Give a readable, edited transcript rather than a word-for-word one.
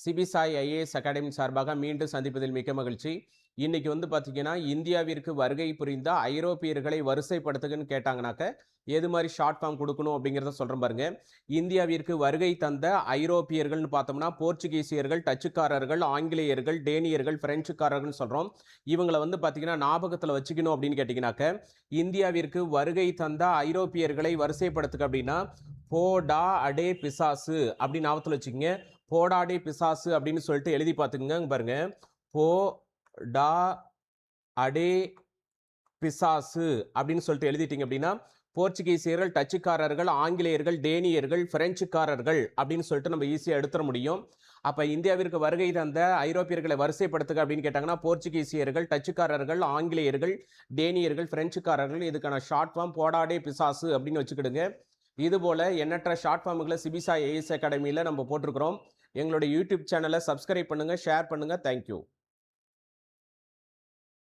சிபிசாய் IAS academy சார்பாக மீண்டும் சந்திப்பதில் மிக்க மகிழ்ச்சி. இன்னைக்கு பார்த்தீங்கன்னா, இந்தியாவிற்கு வருகை புரிந்த ஐரோப்பியர்களை வரிசைப்படுத்துகன்னு கேட்டாங்கனாக்க, எது மாரி ஷார்ட் ஃபார்ம் குடுக்கணும் அப்படிங்கிறத சொல்றேன் பாருங்க. இந்தியாவிற்கு வருகை தந்த ஐரோப்பியர்கள்னு பார்த்தோம்னா, போர்ச்சுகீசியர்கள், டச்சுக்காரர்கள், ஆங்கிலேயர்கள், டேனியர்கள், பிரெஞ்சுக்காரர்கள்னு சொல்றோம். இவங்கள பார்த்தீங்கன்னா, ஞாபகத்துல வச்சுக்கணும் அப்படின்னு கேட்டீங்கனாக்க, இந்தியாவிற்கு வருகை தந்த ஐரோப்பியர்களை வரிசைப்படுத்துக அப்படின்னா, போடா அடே பிசாசு அப்படின்னு ஞாபகத்துல வச்சுக்கங்க. போடாடே பிசாசு அப்படின்னு சொல்லிட்டு எழுதி பார்த்துக்குங்க பாருங்க. போ டா அடே பிசாசு அப்படின்னு சொல்லிட்டு எழுதிட்டீங்க அப்படின்னா, போர்ச்சுகீசியர்கள், டச்சுக்காரர்கள், ஆங்கிலேயர்கள், டேனியர்கள், பிரெஞ்சுக்காரர்கள் அப்படின்னு சொல்லிட்டு நம்ம ஈஸியாக எடுத்துட முடியும். அப்போ இந்தியாவிற்கு வருகை தந்த ஐரோப்பியர்களை வரிசைப்படுத்துக அப்படின்னு கேட்டாங்கன்னா, போர்ச்சுகீசியர்கள், டச்சுக்காரர்கள், ஆங்கிலேயர்கள், டேனியர்கள், பிரெஞ்சுக்காரர்கள். இதுக்கான ஷார்ட் ஃபார்ம் போடாடே பிசாசு அப்படின்னு வச்சுக்கிடுங்க. இதுபோல் எண்ணற்ற ஷார்ட் ஃபார்முகளை சிபிசாய் ஐஏஎஸ் அகாடமியில் நம்ம போட்டிருக்கிறோம். எங்களுடைய யூடியூப் சேனலை சப்ஸ்கிரைப் பண்ணுங்கள், ஷேர் பண்ணுங்கள். தேங்க்யூ.